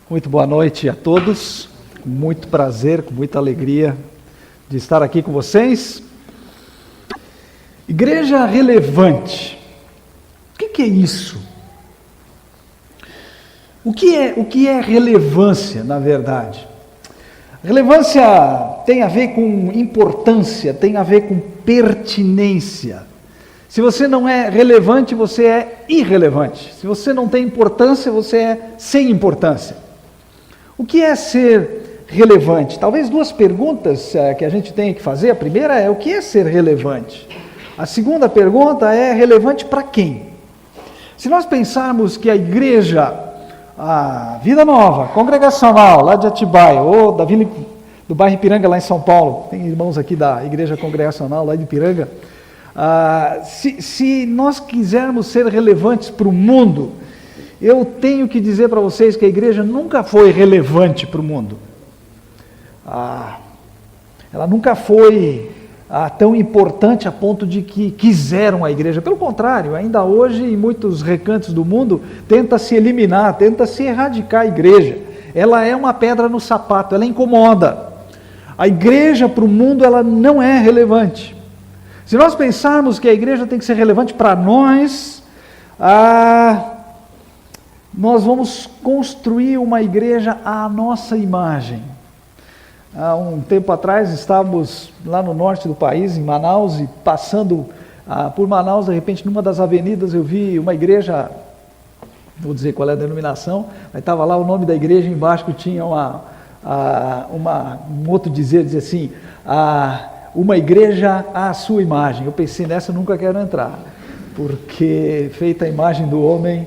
Muito boa noite a todos, com muito prazer, com muita alegria de estar aqui com vocês. Igreja relevante, o que é isso? O que é relevância, na verdade? Relevância tem a ver com importância, tem a ver com pertinência. Se você não é relevante, você é irrelevante. Se você não tem importância, você é sem importância. O que é ser relevante? Talvez duas perguntas que a gente tem que fazer. A primeira é: o que é ser relevante? A segunda pergunta é: relevante para quem? Se nós pensarmos que a igreja, a Vida Nova, congregacional, lá de Atibaia, ou da Vila do bairro Ipiranga, lá em São Paulo, tem irmãos aqui da igreja congregacional lá de Ipiranga, se nós quisermos ser relevantes para o mundo, eu tenho que dizer para vocês que a igreja nunca foi relevante para o mundo. Ela nunca foi tão importante a ponto de que quiseram a igreja. Pelo contrário, ainda hoje, em muitos recantos do mundo, tenta se eliminar, tenta se erradicar a igreja. Ela é uma pedra no sapato, ela incomoda. A igreja para o mundo, ela não é relevante. Se nós pensarmos que a igreja tem que ser relevante para nós, nós vamos construir uma igreja à nossa imagem. Há um tempo atrás estávamos lá no norte do país, em Manaus, e passando por Manaus, de repente, numa das avenidas, eu vi uma igreja, não vou dizer qual é a denominação, mas estava lá o nome da igreja, embaixo que tinha um outro dizer, dizia assim, uma igreja à sua imagem. Eu pensei, nessa eu nunca quero entrar, porque feita a imagem do homem,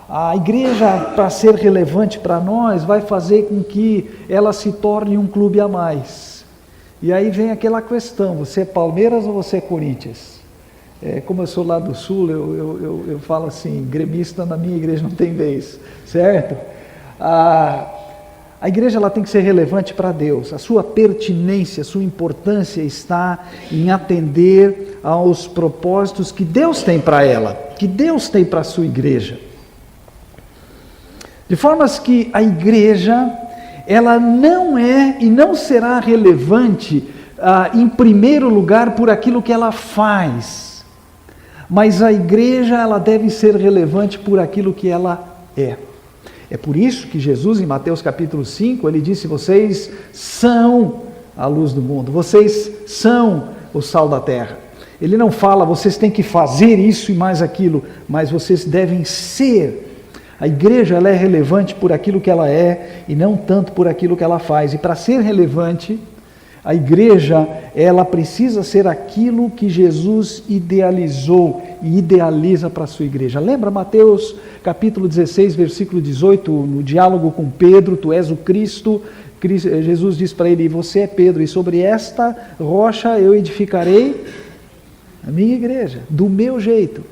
a igreja, para ser relevante para nós, vai fazer com que ela se torne um clube a mais. E aí vem aquela questão: você é Palmeiras ou você é Corinthians? Como eu sou lá do Sul, eu falo assim: gremista na minha igreja não tem vez, certo? A igreja, ela tem que ser relevante para Deus. A sua pertinência, a sua importância está em atender aos propósitos que Deus tem para ela, que Deus tem para a sua igreja. De formas que a igreja, ela não é e não será relevante em primeiro lugar por aquilo que ela faz, mas a igreja, ela deve ser relevante por aquilo que ela é. É por isso que Jesus, em Mateus capítulo 5, ele disse: vocês são a luz do mundo, vocês são o sal da terra. Ele não fala, vocês têm que fazer isso e mais aquilo, mas vocês devem ser. A igreja, ela é relevante por aquilo que ela é e não tanto por aquilo que ela faz. E para ser relevante, a igreja, ela precisa ser aquilo que Jesus idealizou e idealiza para a sua igreja. Lembra Mateus capítulo 16, versículo 18, no diálogo com Pedro: tu és o Cristo. Jesus diz para ele: você é Pedro, e sobre esta rocha eu edificarei a minha igreja, do meu jeito,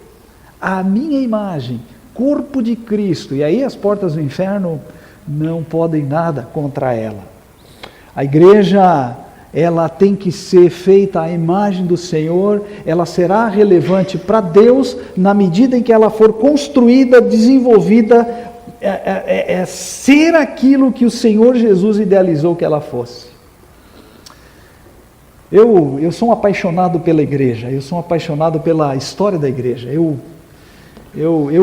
a minha imagem, corpo de Cristo. E aí as portas do inferno não podem nada contra ela. A igreja, ela tem que ser feita à imagem do Senhor. Ela será relevante para Deus na medida em que ela for construída, desenvolvida, ser aquilo que o Senhor Jesus idealizou que ela fosse. Eu sou um apaixonado pela igreja, eu sou um apaixonado pela história da igreja. Eu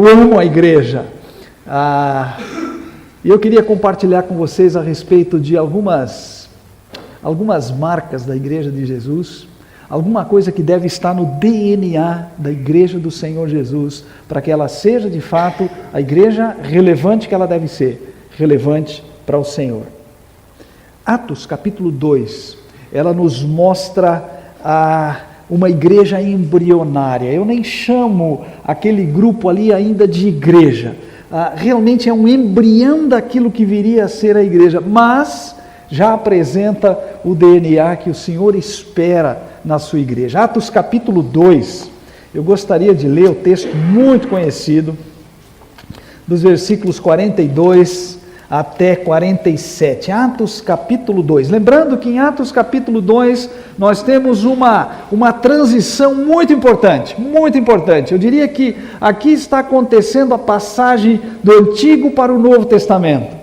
amo a igreja, e eu queria compartilhar com vocês a respeito de algumas marcas da igreja de Jesus, alguma coisa que deve estar no DNA da igreja do Senhor Jesus, para que ela seja de fato a igreja relevante que ela deve ser, relevante para o Senhor. Atos capítulo 2, ela nos mostra uma igreja embrionária. Eu nem chamo aquele grupo ali ainda de igreja. Realmente é um embrião daquilo que viria a ser a igreja, mas já apresenta o DNA que o Senhor espera na sua igreja. Atos capítulo 2, eu gostaria de ler o texto muito conhecido, dos versículos 42 até 47. Atos capítulo 2. Lembrando que em Atos capítulo 2 nós temos uma transição muito importante, muito importante. Eu diria que aqui está acontecendo a passagem do Antigo para o Novo Testamento.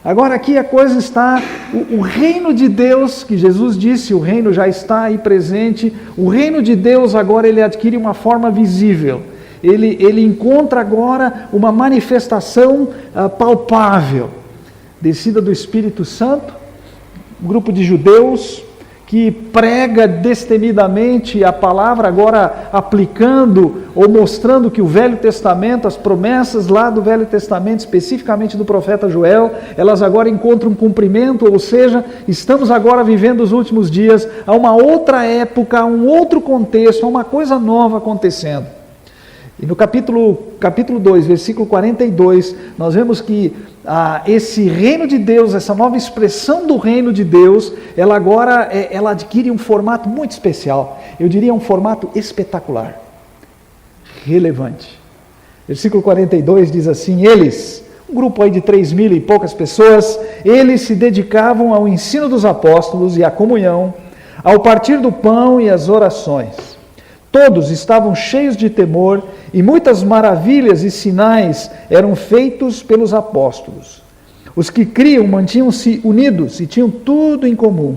Agora aqui a coisa está, o reino de Deus, que Jesus disse, o reino já está aí presente, o reino de Deus agora ele adquire uma forma visível, ele encontra agora uma manifestação palpável, descida do Espírito Santo, um grupo de judeus que prega destemidamente a palavra, agora aplicando ou mostrando que o Velho Testamento, as promessas lá do Velho Testamento, especificamente do profeta Joel, elas agora encontram cumprimento, ou seja, estamos agora vivendo os últimos dias, há uma outra época, há um outro contexto, há uma coisa nova acontecendo. E no capítulo 2, versículo 42, nós vemos que esse reino de Deus, essa nova expressão do reino de Deus, ela agora ela adquire um formato muito especial. Eu diria um formato espetacular, relevante. Versículo 42 diz assim: eles, um grupo aí de 3.000 e poucas pessoas, eles se dedicavam ao ensino dos apóstolos e à comunhão, ao partir do pão e às orações. Todos estavam cheios de temor e muitas maravilhas e sinais eram feitos pelos apóstolos. Os que criam mantinham-se unidos e tinham tudo em comum.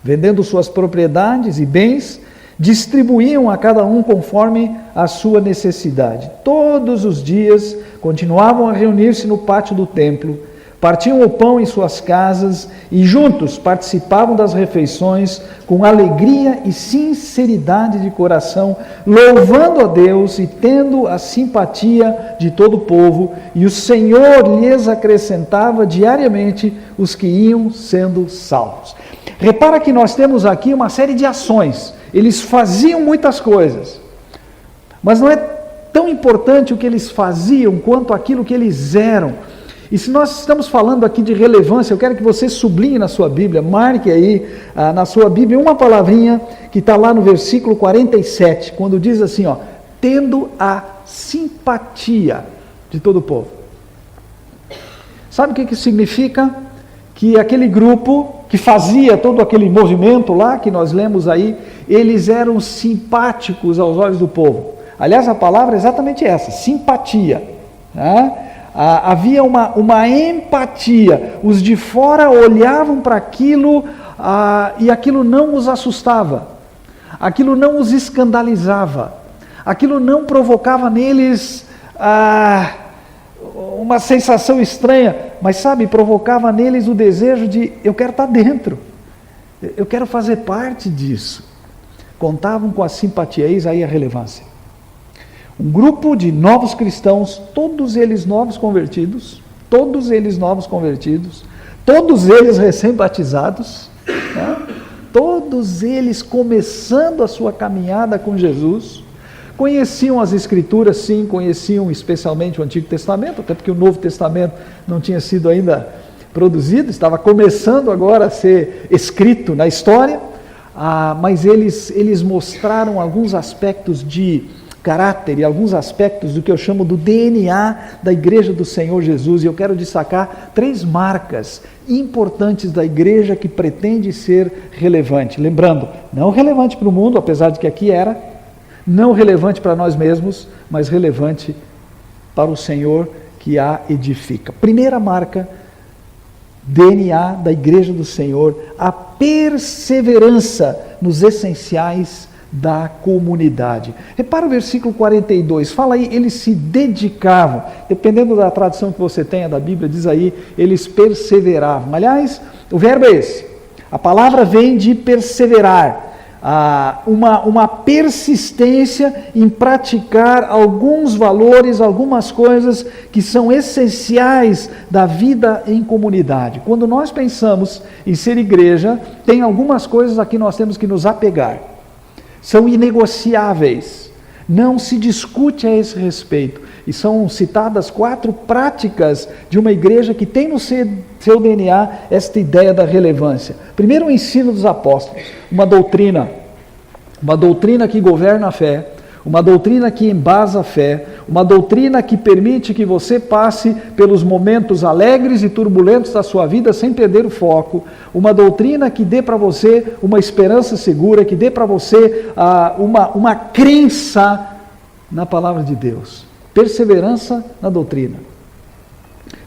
Vendendo suas propriedades e bens, distribuíam a cada um conforme a sua necessidade. Todos os dias continuavam a reunir-se no pátio do templo, partiam o pão em suas casas e juntos participavam das refeições com alegria e sinceridade de coração, louvando a Deus e tendo a simpatia de todo o povo, e o Senhor lhes acrescentava diariamente os que iam sendo salvos. Repara que nós temos aqui uma série de ações, eles faziam muitas coisas, mas não é tão importante o que eles faziam quanto aquilo que eles eram. E se nós estamos falando aqui de relevância, eu quero que você sublinhe na sua Bíblia, marque aí na sua Bíblia uma palavrinha que está lá no versículo 47, quando diz assim, tendo a simpatia de todo o povo. Sabe o que significa? Que aquele grupo que fazia todo aquele movimento lá, que nós lemos aí, eles eram simpáticos aos olhos do povo. Aliás, a palavra é exatamente essa, simpatia, né? Havia uma empatia, os de fora olhavam para aquilo e aquilo não os assustava, aquilo não os escandalizava, aquilo não provocava neles uma sensação estranha, mas sabe, provocava neles o desejo de, eu quero estar dentro, eu quero fazer parte disso. Contavam com a simpatia, eis aí a relevância. Um grupo de novos cristãos, todos eles novos convertidos, todos eles recém-batizados, né? Todos eles começando a sua caminhada com Jesus, conheciam as Escrituras, sim, conheciam especialmente o Antigo Testamento, até porque o Novo Testamento não tinha sido ainda produzido, estava começando agora a ser escrito na história, mas eles mostraram alguns aspectos de caráter e alguns aspectos do que eu chamo do DNA da Igreja do Senhor Jesus, e eu quero destacar 3 marcas importantes da igreja que pretende ser relevante. Lembrando, não relevante para o mundo, apesar de que aqui era, não relevante para nós mesmos, mas relevante para o Senhor que a edifica. Primeira marca, DNA da Igreja do Senhor, a perseverança nos essenciais da comunidade. Repara o versículo 42, fala aí, eles se dedicavam, dependendo da tradução que você tenha da Bíblia, diz aí, eles perseveravam. Aliás, o verbo é esse, a palavra vem de perseverar, uma persistência em praticar alguns valores, algumas coisas que são essenciais da vida em comunidade. Quando nós pensamos em ser igreja, tem algumas coisas a que nós temos que nos apegar. São inegociáveis, não se discute a esse respeito, e são citadas 4 práticas de uma igreja que tem no seu DNA esta ideia da relevância. Primeiro, o ensino dos apóstolos, uma doutrina que governa a fé, uma doutrina que embasa a fé, uma doutrina que permite que você passe pelos momentos alegres e turbulentos da sua vida sem perder o foco, uma doutrina que dê para você uma esperança segura, que dê para você uma crença na palavra de Deus. Perseverança na doutrina.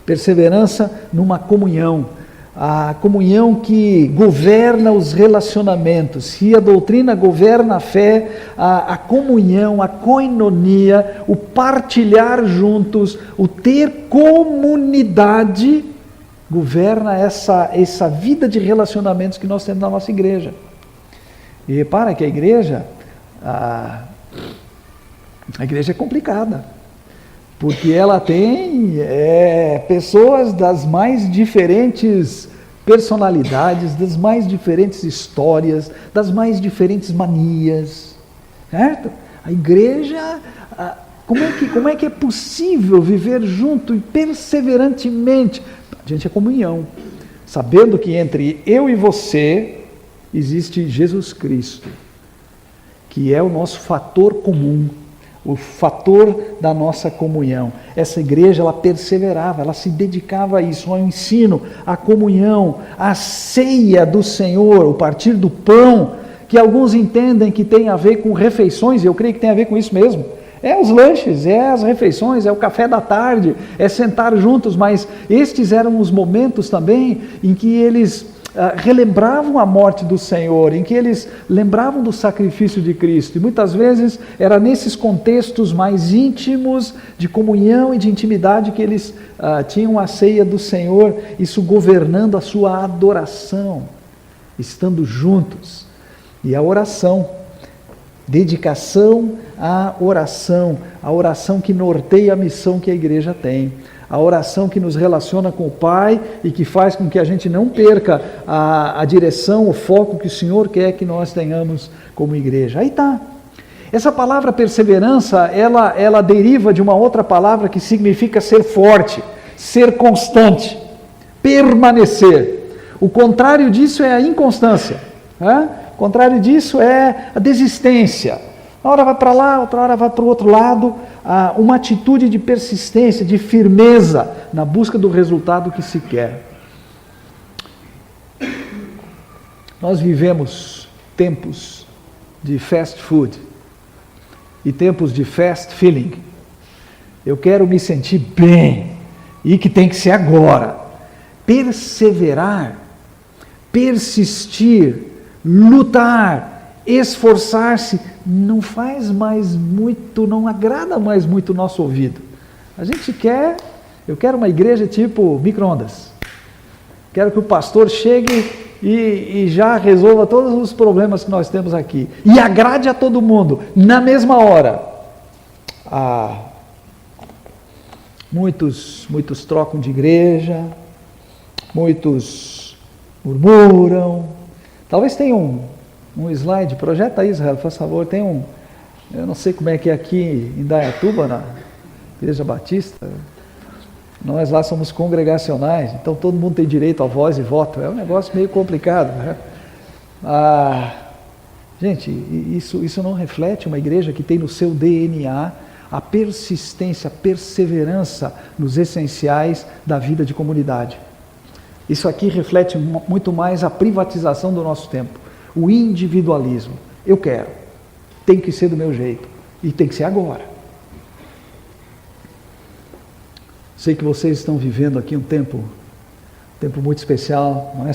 Perseverança numa comunhão. A comunhão que governa os relacionamentos. Se a doutrina governa a fé, a comunhão, a koinonia, o partilhar juntos, o ter comunidade, governa essa vida de relacionamentos que nós temos na nossa igreja. E repara que a igreja é complicada, porque ela tem pessoas das mais diferentes personalidades, das mais diferentes histórias, das mais diferentes manias, certo? A igreja, como é que é possível viver junto e perseverantemente? A gente é comunhão, sabendo que entre eu e você existe Jesus Cristo, que é o nosso fator comum, o fator da nossa comunhão. Essa igreja, ela perseverava, ela se dedicava a isso, ao ensino, à comunhão, à ceia do Senhor, o partir do pão, que alguns entendem que tem a ver com refeições, e eu creio que tem a ver com isso mesmo. É os lanches, é as refeições, é o café da tarde, é sentar juntos, mas estes eram os momentos também em que eles relembravam a morte do Senhor, em que eles lembravam do sacrifício de Cristo, e muitas vezes era nesses contextos mais íntimos, de comunhão e de intimidade, que eles tinham a ceia do Senhor, isso governando a sua adoração, estando juntos. E a oração, dedicação à oração, a oração que norteia a missão que a igreja tem, a oração que nos relaciona com o Pai e que faz com que a gente não perca a direção, o foco que o Senhor quer que nós tenhamos como igreja. Aí está. Essa palavra perseverança, ela deriva de uma outra palavra que significa ser forte, ser constante, permanecer. O contrário disso é a inconstância. O contrário disso é a desistência. Uma hora vai para lá, outra hora vai para o outro lado. Uma atitude de persistência, de firmeza na busca do resultado que se quer. Nós vivemos tempos de fast food e tempos de fast feeling. Eu quero me sentir bem e que tem que ser agora. Perseverar, persistir, lutar, esforçar-se, não faz mais muito, não agrada mais muito o nosso ouvido. Eu quero uma igreja tipo micro-ondas. Quero que o pastor chegue e já resolva todos os problemas que nós temos aqui. E agrade a todo mundo, na mesma hora. Muitos trocam de igreja, muitos murmuram. Talvez tenha um slide, projeta aí, Israel, por favor, eu não sei como é que é aqui em Dayatuba, na Igreja Batista, nós lá somos congregacionais, então todo mundo tem direito a voz e voto, é um negócio meio complicado, né? Gente, isso não reflete uma igreja que tem no seu DNA a persistência, a perseverança nos essenciais da vida de comunidade. Isso aqui reflete muito mais a privatização do nosso tempo. O individualismo. Eu quero, tem que ser do meu jeito e tem que ser agora. Sei que vocês estão vivendo aqui um tempo muito especial. Não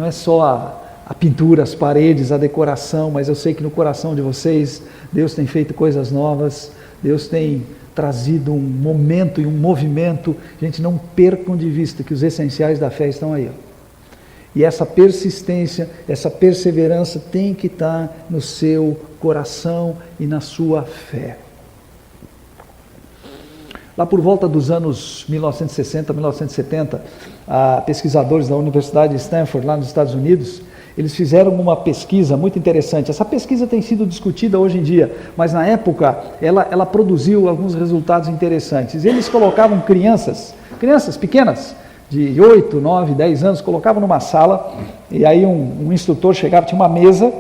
é só a pintura, as paredes, a decoração, mas eu sei que no coração de vocês Deus tem feito coisas novas. Deus tem trazido um momento e um movimento. Gente, não percam de vista que os essenciais da fé estão aí. E essa persistência, essa perseverança tem que estar no seu coração e na sua fé. Lá por volta dos anos 1960, 1970, pesquisadores da Universidade de Stanford, lá nos Estados Unidos, eles fizeram uma pesquisa muito interessante. Essa pesquisa tem sido discutida hoje em dia, mas na época ela produziu alguns resultados interessantes. Eles colocavam crianças pequenas, de 8, 9, 10 anos, colocavam numa sala, e aí um instrutor chegava, tinha uma mesa,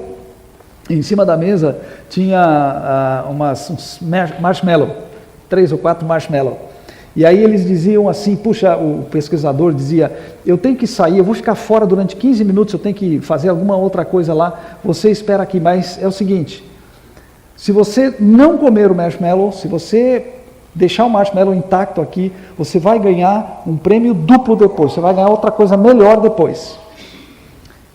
e em cima da mesa tinha uns marshmallow, 3 ou 4 marshmallow. E aí eles diziam assim, o pesquisador dizia, eu tenho que sair, eu vou ficar fora durante 15 minutos, eu tenho que fazer alguma outra coisa lá, você espera aqui, mas é o seguinte, se você não comer o marshmallow, se você deixar o marshmallow intacto aqui, você vai ganhar um prêmio duplo depois, você vai ganhar outra coisa melhor depois.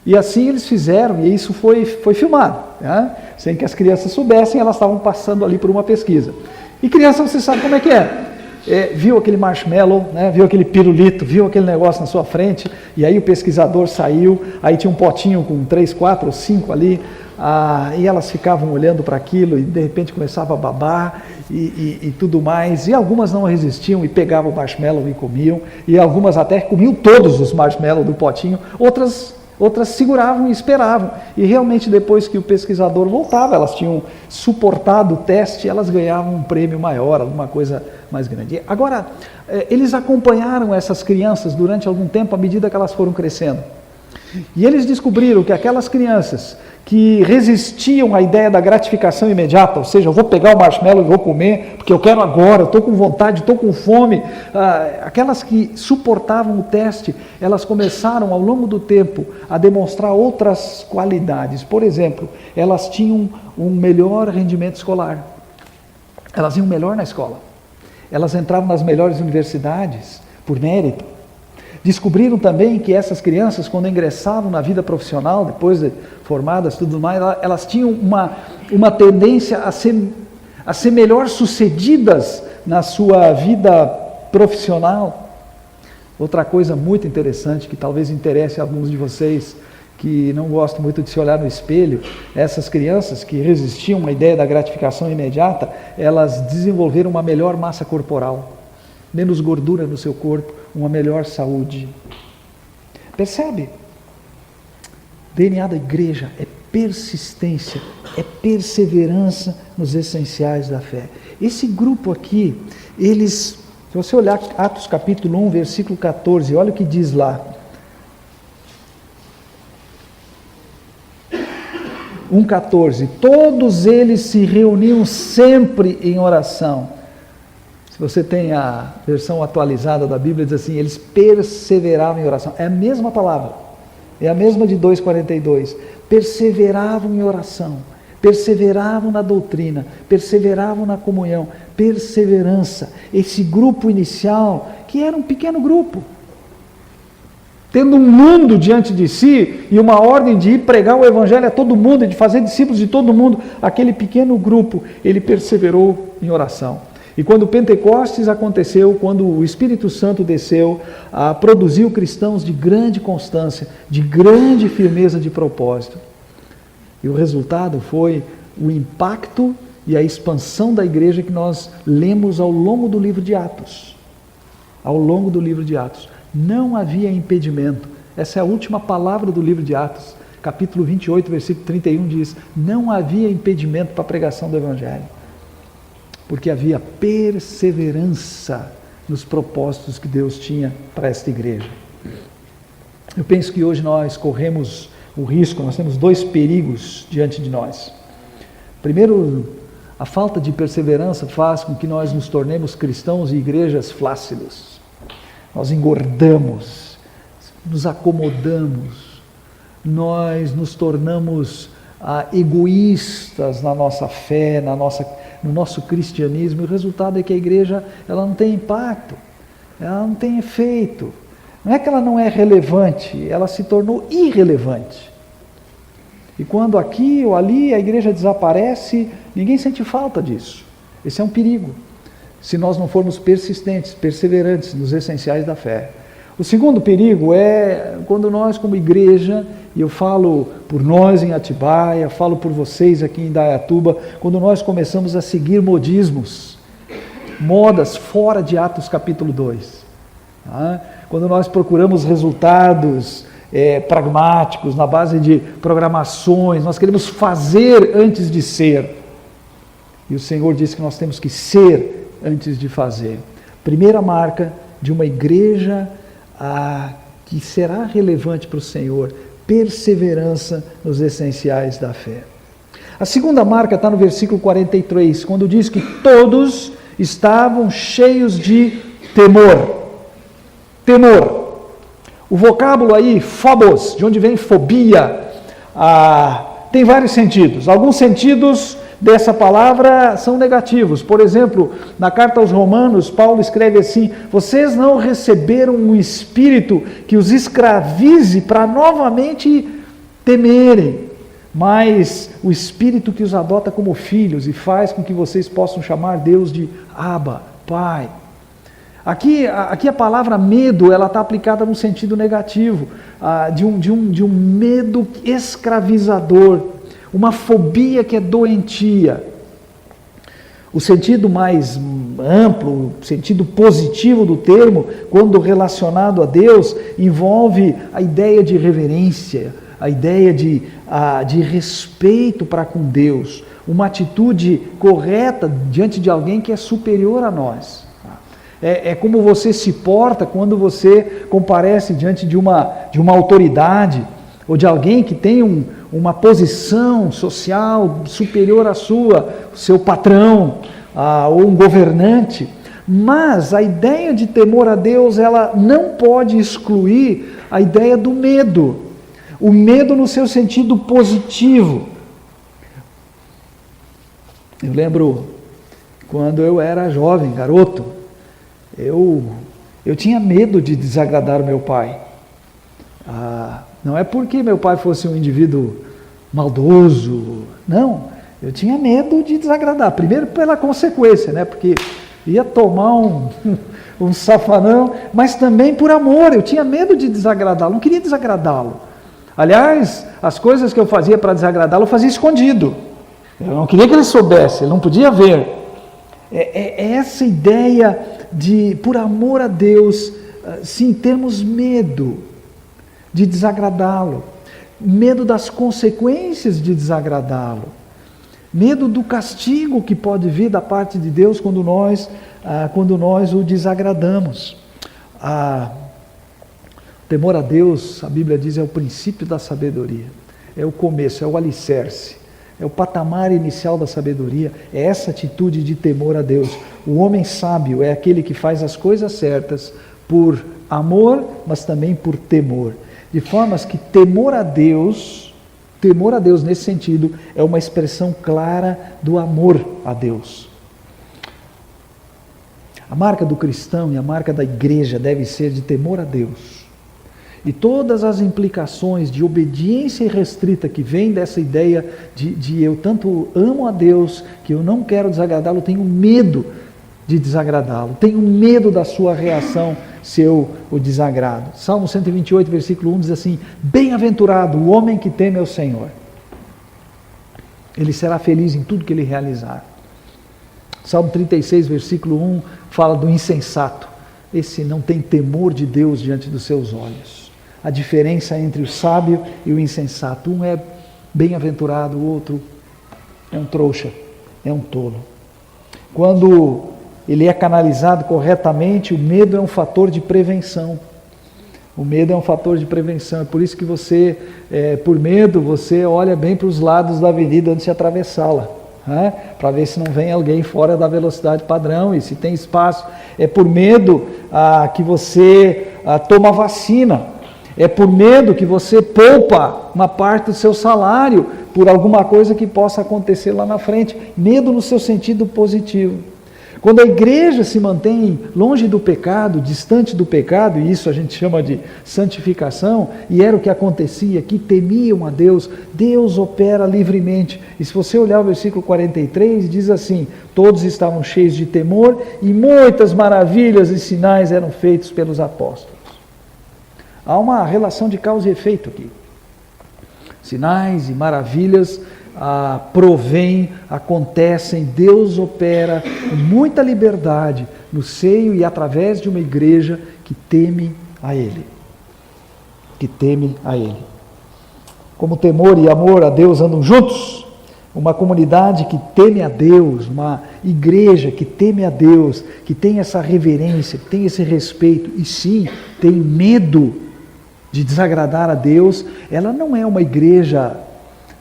E assim eles fizeram, e isso foi filmado, né? Sem que as crianças soubessem, elas estavam passando ali por uma pesquisa. E criança, você sabe como é que é. Viu aquele marshmallow, né? Viu aquele pirulito, viu aquele negócio na sua frente, e aí o pesquisador saiu, aí tinha um potinho com 3, 4 ou 5 ali, e elas ficavam olhando para aquilo e de repente começava a babar e tudo mais, e algumas não resistiam e pegavam o marshmallow e comiam, e algumas até comiam todos os marshmallows do potinho, outras seguravam e esperavam, e realmente depois que o pesquisador voltava, elas tinham suportado o teste, elas ganhavam um prêmio maior, alguma coisa mais grande. Agora, eles acompanharam essas crianças durante algum tempo, à medida que elas foram crescendo, e eles descobriram que aquelas crianças que resistiam à ideia da gratificação imediata, ou seja, eu vou pegar o marshmallow e vou comer, porque eu quero agora, eu estou com vontade, estou com fome, aquelas que suportavam o teste, elas começaram ao longo do tempo a demonstrar outras qualidades. Por exemplo, elas tinham um melhor rendimento escolar, elas iam melhor na escola, elas entravam nas melhores universidades por mérito. Descobriram também que essas crianças, quando ingressavam na vida profissional, depois de formadas, tudo mais, elas tinham uma tendência a ser melhor sucedidas na sua vida profissional. Outra coisa muito interessante, que talvez interesse a alguns de vocês que não gostam muito de se olhar no espelho, essas crianças que resistiam à ideia da gratificação imediata, elas desenvolveram uma melhor massa corporal, menos gordura no seu corpo, uma melhor saúde. Percebe? DNA da igreja é persistência, é perseverança nos essenciais da fé. Esse grupo aqui, se você olhar Atos capítulo 1, versículo 14, olha o que diz lá. 1,14, todos eles se reuniam sempre em oração. Se você tem a versão atualizada da Bíblia, diz assim, eles perseveravam em oração. É a mesma palavra, é a mesma de 2,42. Perseveravam em oração, perseveravam na doutrina, perseveravam na comunhão, perseverança. Esse grupo inicial, que era um pequeno grupo, tendo um mundo diante de si e uma ordem de ir pregar o evangelho a todo mundo, de fazer discípulos de todo mundo, aquele pequeno grupo, ele perseverou em oração. E quando o Pentecostes aconteceu, quando o Espírito Santo desceu, produziu cristãos de grande constância, de grande firmeza de propósito. E o resultado foi o impacto e a expansão da igreja que nós lemos ao longo do livro de Atos. Ao longo do livro de Atos. Não havia impedimento. Essa é a última palavra do livro de Atos. Capítulo 28, versículo 31 diz, não havia impedimento para a pregação do evangelho. Porque havia perseverança nos propósitos que Deus tinha para esta igreja. Eu penso que hoje nós corremos o risco, nós temos 2 perigos diante de nós. Primeiro, a falta de perseverança faz com que nós nos tornemos cristãos e igrejas flácidos. Nós engordamos, nos acomodamos, nós nos tornamos egoístas na nossa fé, no nosso cristianismo, e o resultado é que a igreja ela não tem impacto, ela não tem efeito. Não é que ela não é relevante, ela se tornou irrelevante. E quando aqui ou ali a igreja desaparece, ninguém sente falta disso. Esse é um perigo, se nós não formos persistentes, perseverantes nos essenciais da fé. O segundo perigo é quando nós como igreja, e eu falo por nós em Atibaia, falo por vocês aqui em Indaiatuba, quando nós começamos a seguir modismos, modas fora de Atos capítulo 2. Tá? Quando nós procuramos resultados pragmáticos, na base de programações, nós queremos fazer antes de ser. E o Senhor disse que nós temos que ser antes de fazer. Primeira marca de uma igreja que será relevante para o Senhor, perseverança nos essenciais da fé. A segunda marca está no versículo 43, quando diz que todos estavam cheios de temor. Temor. O vocábulo aí, phobos, de onde vem fobia, tem vários sentidos. Alguns sentidos dessa palavra são negativos. Por exemplo, na carta aos Romanos, Paulo escreve assim: vocês não receberam um espírito que os escravize para novamente temerem, mas o espírito que os adota como filhos e faz com que vocês possam chamar Deus de Abba, Pai. Aqui a palavra medo, ela está aplicada num sentido negativo, de um medo escravizador, uma fobia que é doentia. O sentido mais amplo, o sentido positivo do termo, quando relacionado a Deus, envolve a ideia de reverência, a ideia de respeito para com Deus, uma atitude correta diante de alguém que é superior a nós. É como você se porta quando você comparece diante de uma autoridade, ou de alguém que tem uma posição social superior à sua, o seu patrão, ou um governante. Mas a ideia de temor a Deus, ela não pode excluir a ideia do medo. O medo no seu sentido positivo. Eu lembro quando eu era jovem, garoto, eu tinha medo de desagradar o meu pai. Não é porque meu pai fosse um indivíduo maldoso, não. Eu tinha medo de desagradar. Primeiro pela consequência, né? Porque ia tomar um safanão, mas também por amor. Eu tinha medo de desagradá-lo, não queria desagradá-lo. Aliás, as coisas que eu fazia para desagradá-lo, eu fazia escondido. Eu não queria que ele soubesse, ele não podia ver. É essa ideia de, por amor a Deus, sim, termos medo de desagradá-lo, medo das consequências de desagradá-lo, medo do castigo que pode vir da parte de Deus quando nós o desagradamos. Temor a Deus, a Bíblia diz, é o princípio da sabedoria, é o começo, é o alicerce, é o patamar inicial da sabedoria, é essa atitude de temor a Deus. O homem sábio é aquele que faz as coisas certas por amor, mas também por temor. De formas que temor a Deus nesse sentido, é uma expressão clara do amor a Deus. A marca do cristão e a marca da igreja deve ser de temor a Deus. E todas as implicações de obediência irrestrita que vem dessa ideia de eu tanto amo a Deus, que eu não quero desagradá-lo, tenho medo de desagradá-lo, tenho medo da sua reação se eu o desagrado. Salmo 128, versículo 1 diz assim: bem-aventurado o homem que teme ao Senhor. Ele será feliz em tudo que ele realizar. Salmo 36, versículo 1 fala do insensato. Esse não tem temor de Deus diante dos seus olhos. A diferença entre o sábio e o insensato: um é bem-aventurado, o outro é um trouxa, é um tolo. Quando ele é canalizado corretamente, o medo é um fator de prevenção. O medo é um fator de prevenção. É por isso que você, por medo, você olha bem para os lados da avenida antes de atravessá-la, para ver se não vem alguém fora da velocidade padrão e se tem espaço. É por medo que você toma vacina. É por medo que você poupa uma parte do seu salário por alguma coisa que possa acontecer lá na frente. Medo no seu sentido positivo. Quando a igreja se mantém longe do pecado, distante do pecado, e isso a gente chama de santificação, e era o que acontecia, que temiam a Deus, Deus opera livremente. E se você olhar o versículo 43, diz assim: todos estavam cheios de temor e muitas maravilhas e sinais eram feitos pelos apóstolos. Há uma relação de causa e efeito aqui. Sinais e maravilhas provém, acontecem, Deus opera com muita liberdade no seio e através de uma igreja que teme a Ele. Que teme a Ele. Como temor e amor a Deus andam juntos, uma comunidade que teme a Deus, uma igreja que teme a Deus, que tem essa reverência, que tem esse respeito e sim, tem medo de desagradar a Deus, ela não é uma igreja,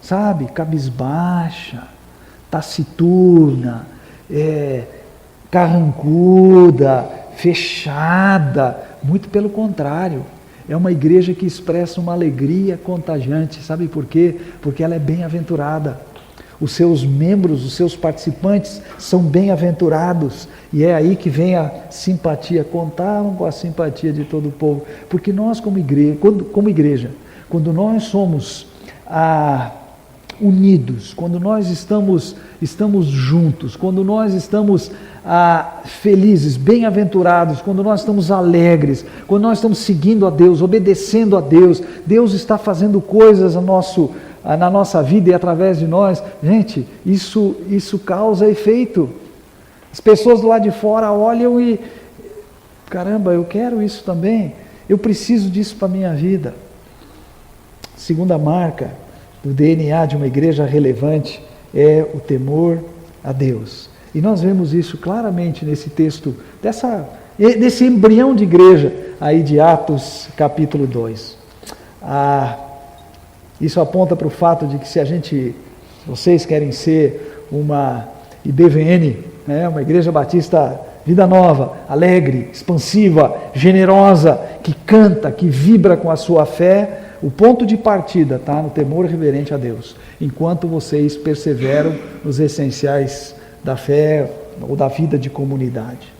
sabe, cabisbaixa, taciturna, carrancuda, fechada. Muito pelo contrário, é uma igreja que expressa uma alegria contagiante. Sabe por quê? Porque ela é bem-aventurada. os seus membros, os seus participantes são bem-aventurados. E é aí que vem a simpatia, contavam com a simpatia de todo o povo. Porque nós como igreja, quando nós somos unidos, quando nós estamos juntos, quando nós estamos felizes, bem-aventurados, quando nós estamos alegres, quando nós estamos seguindo a Deus, obedecendo a Deus, Deus está fazendo coisas na nossa vida e através de nós, gente, isso causa efeito. As pessoas do lado de fora olham e, caramba, eu quero isso também, eu preciso disso para a minha vida. Segunda marca do DNA de uma igreja relevante é o temor a Deus. E nós vemos isso claramente nesse texto, desse embrião de igreja aí de Atos capítulo 2. Isso aponta para o fato de que se vocês querem ser uma IBVN, né, uma Igreja Batista Vida Nova, alegre, expansiva, generosa, que canta, que vibra com a sua fé, o ponto de partida está no temor reverente a Deus, enquanto vocês perseveram nos essenciais da fé ou da vida de comunidade.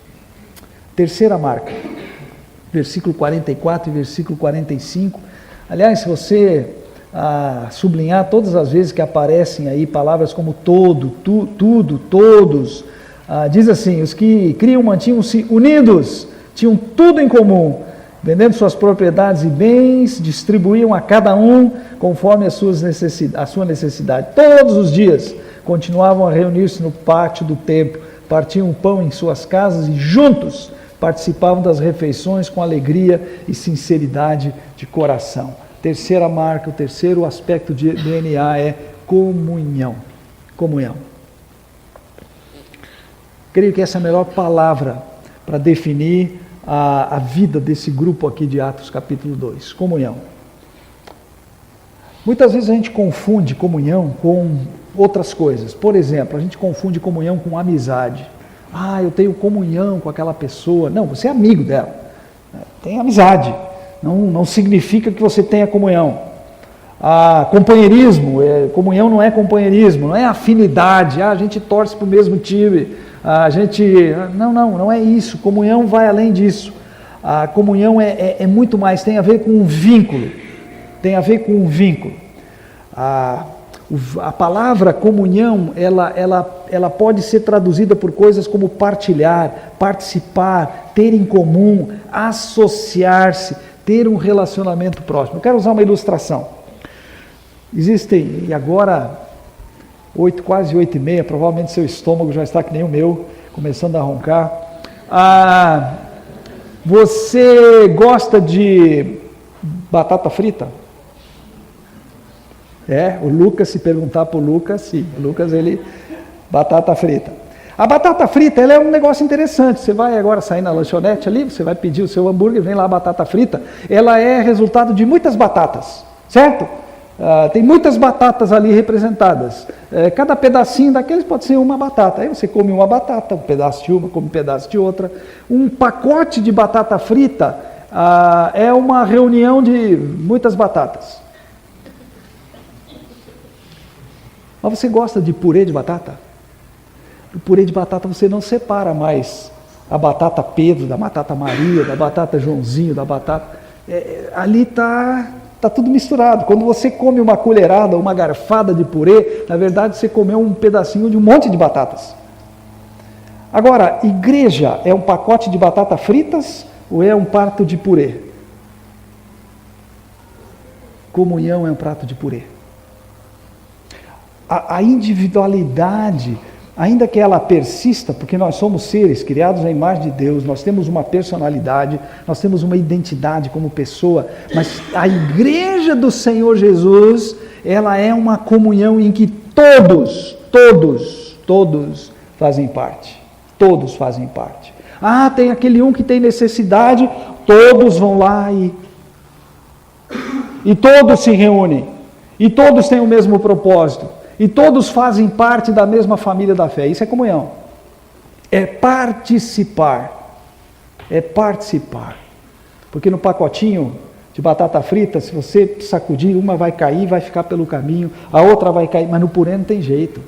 Terceira marca, versículo 44 e versículo 45. Aliás, se você sublinhar todas as vezes que aparecem aí palavras como todo, tudo, todos, diz assim: os que criam mantinham-se unidos, tinham tudo em comum, vendendo suas propriedades e bens, distribuíam a cada um conforme a sua necessidade. Todos os dias continuavam a reunir-se no pátio do templo, partiam o pão em suas casas e juntos participavam das refeições com alegria e sinceridade de coração. Terceira marca, o terceiro aspecto de DNA é comunhão. Comunhão. Creio que essa é a melhor palavra para definir a vida desse grupo aqui de Atos capítulo 2, comunhão. Muitas vezes a gente confunde comunhão com outras coisas. Por exemplo, a gente confunde comunhão com amizade. Eu tenho comunhão com aquela pessoa. Não, você é amigo dela, tem amizade, não significa que você tenha comunhão. Companheirismo, comunhão não é companheirismo, não é afinidade, a gente torce para o mesmo time, não é isso. Comunhão vai além disso. A comunhão é muito mais, tem a ver com um vínculo, A palavra comunhão, ela pode ser traduzida por coisas como partilhar, participar, ter em comum, associar-se, ter um relacionamento próximo. Eu quero usar uma ilustração. Existem, e agora, quase 8h30, provavelmente seu estômago já está que nem o meu, começando a roncar. Você gosta de batata frita? O Lucas, se perguntar para o Lucas, sim. O Lucas, batata frita. A batata frita, ela é um negócio interessante. Você vai agora sair na lanchonete ali, você vai pedir o seu hambúrguer, vem lá a batata frita. Ela é resultado de muitas batatas, certo? Tem muitas batatas ali representadas. Cada pedacinho daqueles pode ser uma batata. Aí você come uma batata, um pedaço de uma, come um pedaço de outra. Um pacote de batata frita é uma reunião de muitas batatas. Mas você gosta de purê de batata? O purê de batata você não separa mais a batata Pedro, da batata Maria, da batata Joãozinho, da batata... ali está tudo misturado. Quando você come uma colherada, uma garfada de purê, na verdade você comeu um pedacinho de um monte de batatas. Agora, igreja é um pacote de batata fritas ou é um prato de purê? Comunhão é um prato de purê. A individualidade, ainda que ela persista, porque nós somos seres criados à imagem de Deus, nós temos uma personalidade, nós temos uma identidade como pessoa, mas a igreja do Senhor Jesus, ela é uma comunhão em que todos fazem parte. Todos fazem parte. Tem aquele um que tem necessidade, todos vão lá e todos se reúnem, e todos têm o mesmo propósito. E todos fazem parte da mesma família da fé. Isso é comunhão. É participar. Porque no pacotinho de de batata frita, se você sacudir, uma vai cair, vai ficar pelo caminho, a outra vai cair, mas no purê não tem jeito.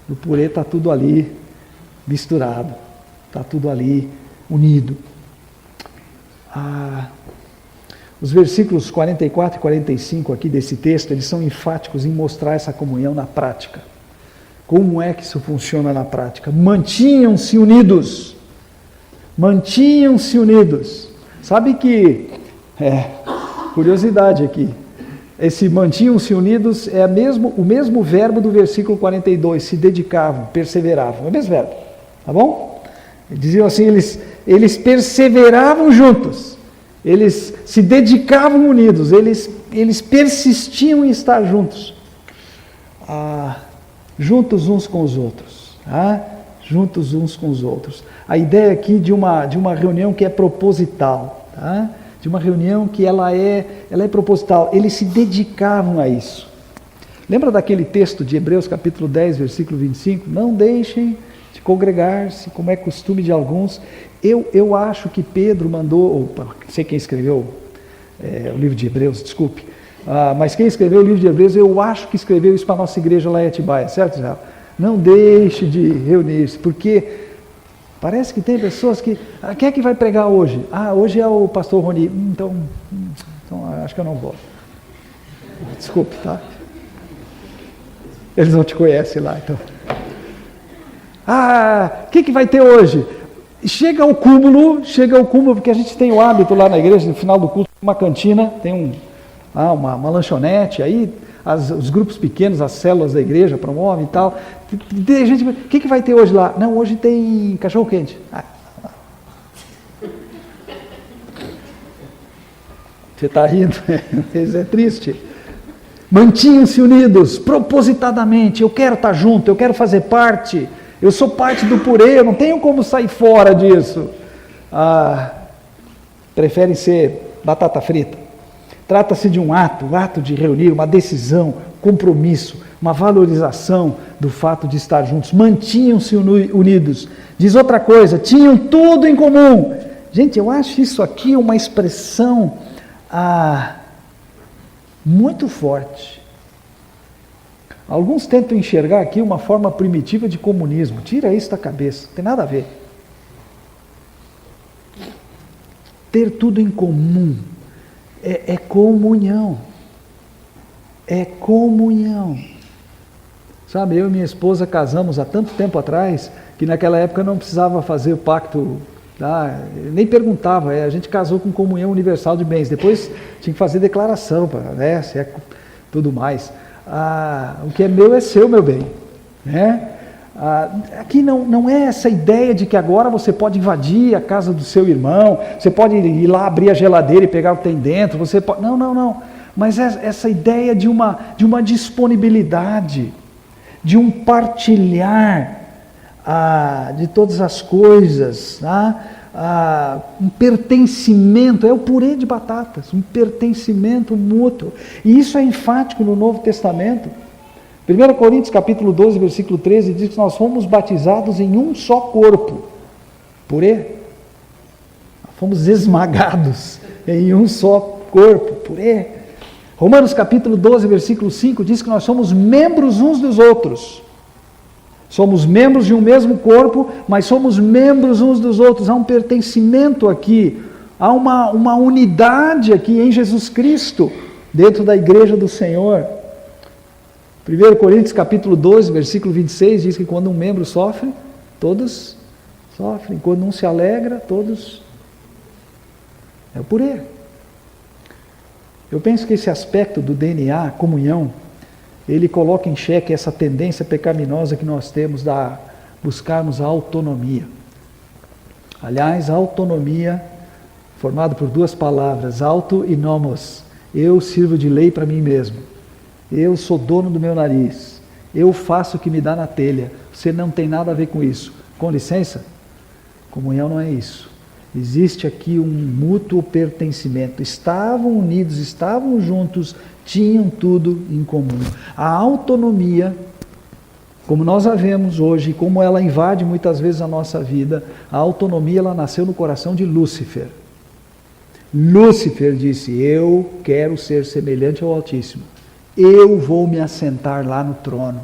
No purê está tudo ali misturado, está tudo ali unido. Os versículos 44 e 45 aqui desse texto, eles são enfáticos em mostrar essa comunhão na prática. Como é que isso funciona na prática? Mantinham-se unidos. Mantinham-se unidos. Sabe que, curiosidade aqui, esse mantinham-se unidos é o mesmo verbo do versículo 42, se dedicavam, perseveravam, é o mesmo verbo, tá bom? Diziam assim, eles perseveravam juntos, eles se dedicavam unidos, eles persistiam em estar juntos, juntos uns com os outros, juntos uns com os outros. A ideia aqui de uma reunião que é proposital, tá? De uma reunião que ela é proposital, eles se dedicavam a isso. Lembra daquele texto de Hebreus capítulo 10, versículo 25? Não deixem de congregar-se, como é costume de alguns. Eu acho que Pedro mandou, não sei quem escreveu o livro de Hebreus, desculpe, mas quem escreveu o livro de Hebreus, eu acho que escreveu isso para a nossa igreja lá em Atibaia, certo, Israel? Não deixe de reunir-se, porque parece que tem pessoas que... quem é que vai pregar hoje? Hoje é o pastor Roni. Então acho que eu não vou. Desculpe, tá? Eles não te conhecem lá, então. O que vai ter hoje? Chega ao cúmulo, porque a gente tem o hábito lá na igreja, no final do culto, uma cantina, tem uma lanchonete, aí os grupos pequenos, as células da igreja promovem e tal. Tem gente, o que vai ter hoje lá? Não, hoje tem cachorro quente. Você está rindo? Isso é triste. Mantinham-se unidos, propositadamente. Eu quero estar junto, eu quero fazer parte. Eu sou parte do purê, eu não tenho como sair fora disso. Preferem ser batata frita. Trata-se de um ato de reunir, uma decisão, compromisso, uma valorização do fato de estar juntos. Mantinham-se unidos. Diz outra coisa, tinham tudo em comum. Gente, eu acho isso aqui uma expressão muito forte. Alguns tentam enxergar aqui uma forma primitiva de comunismo. Tira isso da cabeça, não tem nada a ver. Ter tudo em comum é comunhão. É comunhão. Sabe, eu e minha esposa casamos há tanto tempo atrás, que naquela época não precisava fazer o pacto, nem perguntava, a gente casou com comunhão universal de bens, depois tinha que fazer declaração, se é tudo mais. O que é meu é seu, meu bem. Né? Aqui não é essa ideia de que agora você pode invadir a casa do seu irmão, você pode ir lá abrir a geladeira e pegar o que tem dentro, você pode... Não. Mas essa ideia de uma disponibilidade, de um partilhar de todas as coisas, um pertencimento, é o purê de batatas, um pertencimento mútuo. E isso é enfático no Novo Testamento. 1 Coríntios capítulo 12, versículo 13, diz que nós fomos batizados em um só corpo. Purê. Fomos esmagados em um só corpo. Purê. Romanos capítulo 12, versículo 5, diz que nós somos membros uns dos outros. Somos membros de um mesmo corpo, mas somos membros uns dos outros. Há um pertencimento aqui, há uma unidade aqui em Jesus Cristo, dentro da igreja do Senhor. 1 Coríntios capítulo 12, versículo 26, diz que quando um membro sofre, todos sofrem. Quando um se alegra, todos... É o purê. Eu penso que esse aspecto do DNA, comunhão, ele coloca em xeque essa tendência pecaminosa que nós temos de buscarmos a autonomia. Aliás, a autonomia, formada por duas palavras, auto e nomos. Eu sirvo de lei para mim mesmo. Eu sou dono do meu nariz. Eu faço o que me dá na telha. Você não tem nada a ver com isso. Com licença, comunhão não é isso. Existe aqui um mútuo pertencimento. Estavam unidos, estavam juntos, tinham tudo em comum. A autonomia, como nós a vemos hoje, como ela invade muitas vezes a nossa vida, a autonomia ela nasceu no coração de Lúcifer. Lúcifer disse: eu quero ser semelhante ao Altíssimo. Eu vou me assentar lá no trono.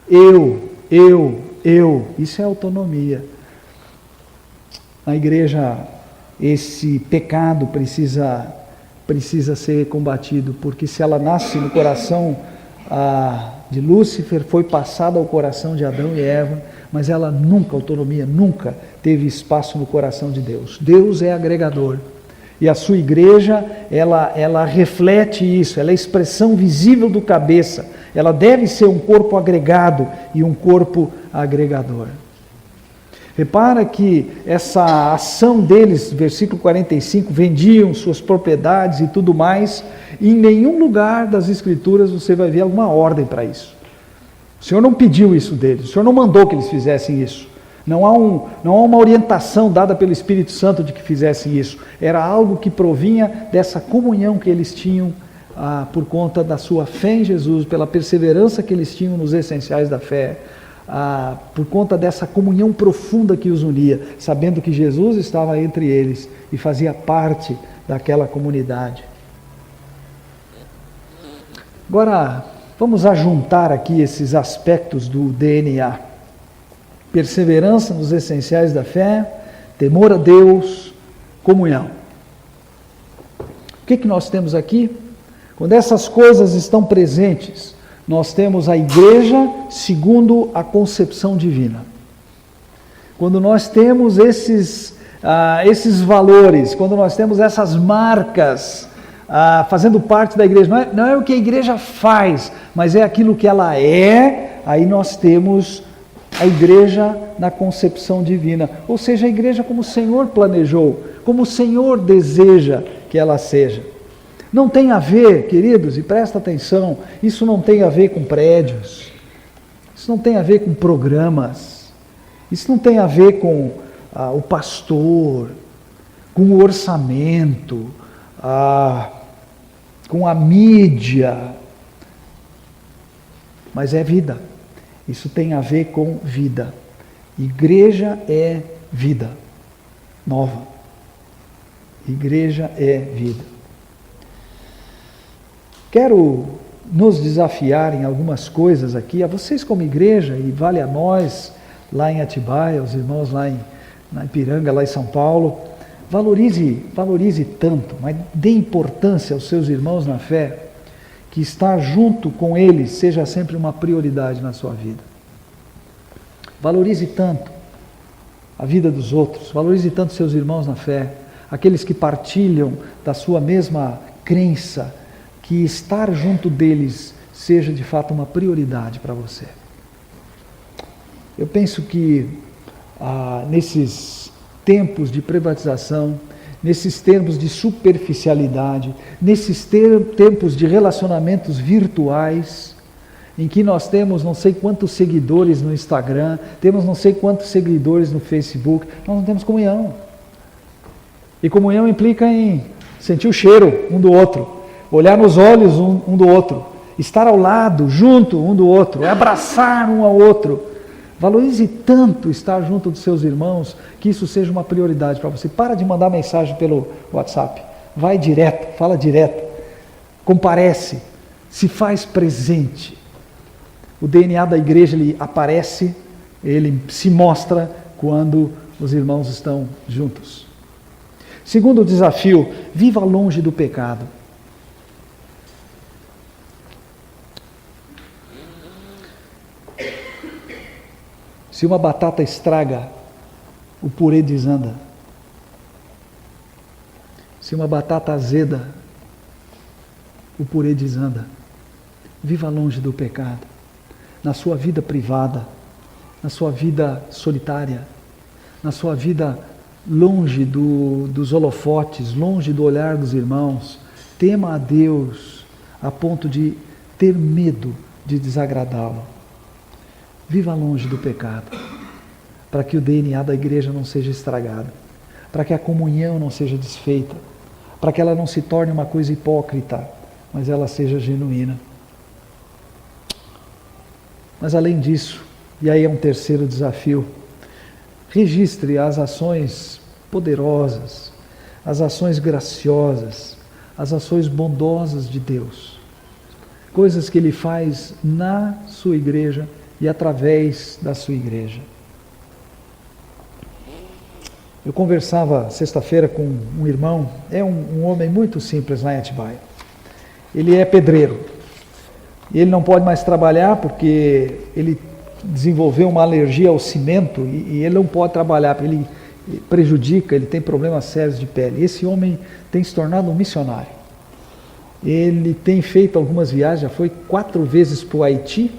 Eu. Isso é autonomia. Na igreja, esse pecado precisa ser combatido, porque se ela nasce no coração de Lúcifer, foi passada ao coração de Adão e Eva, mas ela nunca, autonomia, nunca teve espaço no coração de Deus. Deus é agregador. E a sua igreja, ela reflete isso, ela é a expressão visível do cabeça. Ela deve ser um corpo agregado e um corpo agregador. Repara que essa ação deles, versículo 45, vendiam suas propriedades e tudo mais, e em nenhum lugar das Escrituras você vai ver alguma ordem para isso. O Senhor não pediu isso deles, o Senhor não mandou que eles fizessem isso. Não há uma orientação dada pelo Espírito Santo de que fizessem isso. Era algo que provinha dessa comunhão que eles tinham por conta da sua fé em Jesus, pela perseverança que eles tinham nos essenciais da fé, por conta dessa comunhão profunda que os unia, sabendo que Jesus estava entre eles e fazia parte daquela comunidade. Agora, vamos ajuntar aqui esses aspectos do DNA. Perseverança nos essenciais da fé, temor a Deus, comunhão. O que nós temos aqui? Quando essas coisas estão presentes, nós temos a igreja segundo a concepção divina. Quando nós temos esses valores, quando nós temos essas marcas fazendo parte da igreja, não é o que a igreja faz, mas é aquilo que ela é, aí nós temos a igreja na concepção divina, ou seja, a igreja como o Senhor planejou, como o Senhor deseja que ela seja. Não tem a ver, queridos, e presta atenção, isso não tem a ver com prédios, isso não tem a ver com programas, isso não tem a ver com o pastor, com o orçamento, com a mídia, mas é vida. Isso tem a ver com vida. Igreja é vida nova. Igreja é vida. Quero nos desafiar em algumas coisas aqui, a vocês como igreja, e vale a nós lá em Atibaia, os irmãos lá na Ipiranga, lá em São Paulo. Valorize tanto, mas dê importância aos seus irmãos na fé, que estar junto com eles seja sempre uma prioridade na sua vida. Valorize tanto a vida dos outros, valorize tanto seus irmãos na fé, aqueles que partilham da sua mesma crença, que estar junto deles seja de fato uma prioridade para você. Eu penso que nesses tempos de privatização, nesses tempos de superficialidade, nesses tempos de relacionamentos virtuais, em que nós temos não sei quantos seguidores no Instagram, temos não sei quantos seguidores no Facebook, nós não temos comunhão. E comunhão implica em sentir o cheiro um do outro, olhar nos olhos um do outro, estar ao lado, junto um do outro, abraçar um ao outro. Valorize tanto estar junto dos seus irmãos, que isso seja uma prioridade para você. Para de mandar mensagem pelo WhatsApp. Vai direto, fala direto. Comparece, se faz presente. O DNA da igreja, ele aparece, ele se mostra quando os irmãos estão juntos. Segundo desafio, viva longe do pecado. Se uma batata estraga, o purê desanda. Se uma batata azeda, o purê desanda. Viva longe do pecado. Na sua vida privada, na sua vida solitária, na sua vida longe dos holofotes, longe do olhar dos irmãos. Tema a Deus a ponto de ter medo de desagradá-lo. Viva longe do pecado, para que o DNA da igreja não seja estragado, para que a comunhão não seja desfeita, para que ela não se torne uma coisa hipócrita, mas ela seja genuína. Mas além disso, e aí é um terceiro desafio, registre as ações poderosas, as ações graciosas, as ações bondosas de Deus. Coisas que Ele faz na sua igreja e através da sua igreja. Eu conversava sexta-feira com um irmão, é um homem muito simples lá em Atibaia. Ele é pedreiro. Ele não pode mais trabalhar porque ele desenvolveu uma alergia ao cimento e ele não pode trabalhar, porque ele prejudica, ele tem problemas sérios de pele. Esse homem tem se tornado um missionário. Ele tem feito algumas viagens, já foi 4 vezes para o Haiti,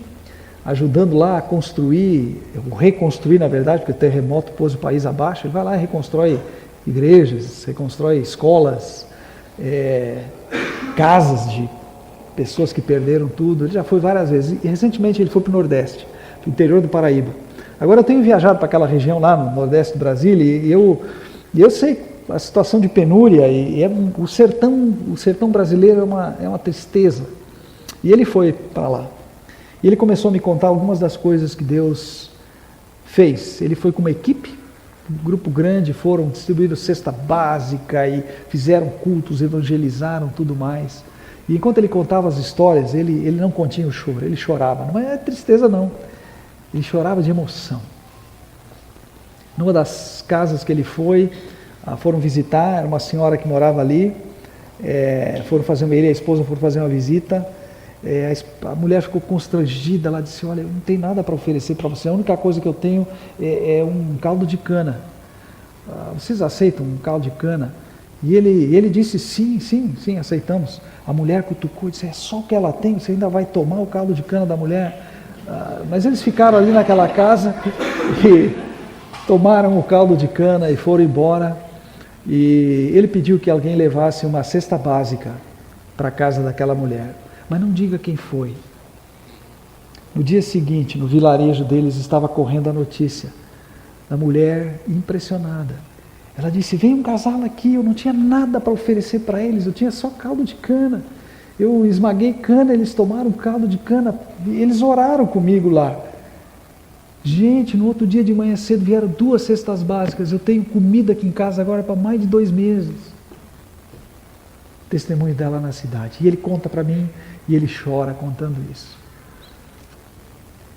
ajudando lá a construir, reconstruir na verdade, porque o terremoto pôs o país abaixo. Ele vai lá e reconstrói igrejas, reconstrói escolas, casas de pessoas que perderam tudo. Ele já foi várias vezes. E recentemente ele foi para o Nordeste, para o interior do Paraíba. Agora eu tenho viajado para aquela região lá no Nordeste do Brasil e eu sei a situação de penúria o sertão brasileiro é uma tristeza. E ele foi para lá. E ele começou a me contar algumas das coisas que Deus fez. Ele foi com uma equipe, um grupo grande, foram distribuídos cesta básica e fizeram cultos, evangelizaram, tudo mais. E enquanto ele contava as histórias, ele não continha o choro, ele chorava. Não é tristeza não, ele chorava de emoção. Numa das casas que ele foi, foram visitar, era uma senhora que morava ali, ele e a esposa foram fazer uma visita. A mulher ficou constrangida, ela disse: olha, eu não tenho nada para oferecer para você, a única coisa que eu tenho é um caldo de cana. Vocês aceitam um caldo de cana? E ele disse: sim, aceitamos. A mulher cutucou e disse: é só o que ela tem, você ainda vai tomar o caldo de cana da mulher? Mas eles ficaram ali naquela casa e tomaram o caldo de cana e foram embora. E ele pediu que alguém levasse uma cesta básica para a casa daquela mulher. Mas não diga quem foi. No dia seguinte, no vilarejo deles, estava correndo a notícia da mulher impressionada. Ela disse: veio um casal aqui, eu não tinha nada para oferecer para eles, eu tinha só caldo de cana. Eu esmaguei cana, eles tomaram caldo de cana, eles oraram comigo lá. Gente, no outro dia de manhã cedo vieram 2 cestas básicas, eu tenho comida aqui em casa agora para mais de 2 meses. Testemunho dela na cidade. E ele conta para mim e ele chora contando isso.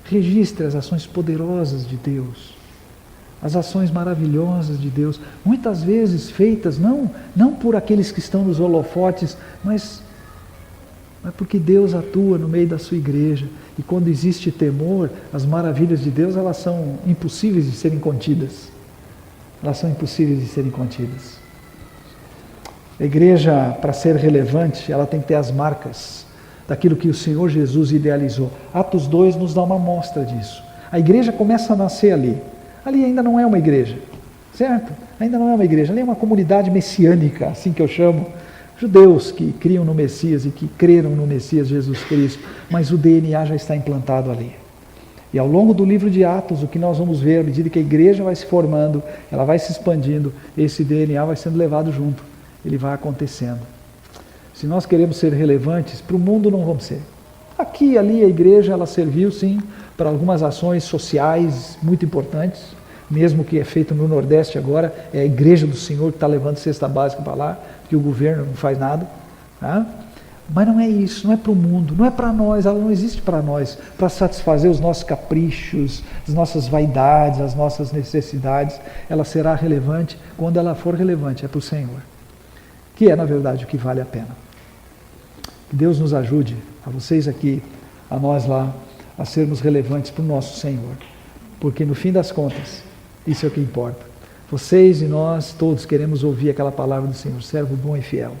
Registre as ações poderosas de Deus, as ações maravilhosas de Deus, muitas vezes feitas não por aqueles que estão nos holofotes, mas porque Deus atua no meio da sua igreja. E quando existe temor, as maravilhas de Deus, elas são impossíveis de serem contidas. Elas são impossíveis de serem contidas. A igreja, para ser relevante, ela tem que ter as marcas daquilo que o Senhor Jesus idealizou. Atos 2 nos dá uma amostra disso. A igreja começa a nascer ali. Ali ainda não é uma igreja, certo? Ainda não é uma igreja, ali é uma comunidade messiânica, assim que eu chamo. Judeus que criam no Messias e que creram no Messias Jesus Cristo, mas o DNA já está implantado ali. E ao longo do livro de Atos, o que nós vamos ver, à medida que a igreja vai se formando, ela vai se expandindo, esse DNA vai sendo levado junto, ele vai acontecendo. Se nós queremos ser relevantes, para o mundo não vamos ser. Aqui e ali a igreja, ela serviu sim para algumas ações sociais muito importantes, mesmo que é feito no Nordeste agora, é a igreja do Senhor que está levando cesta básica para lá, que o governo não faz nada, tá? Mas não é isso, não é para o mundo, não é para nós, ela não existe para nós, para satisfazer os nossos caprichos, as nossas vaidades, as nossas necessidades. Ela será relevante quando ela for relevante, é para o Senhor, que é na verdade o que vale a pena. Que Deus nos ajude, a vocês aqui, a nós lá, a sermos relevantes para o nosso Senhor, porque no fim das contas, isso é o que importa. Vocês e nós todos queremos ouvir aquela palavra do Senhor: servo bom e fiel.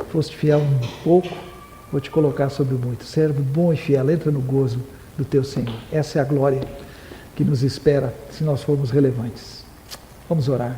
Foste fiel um pouco, vou te colocar sobre o muito. Servo bom e fiel, entra no gozo do teu Senhor. Essa é a glória que nos espera se nós formos relevantes. Vamos orar.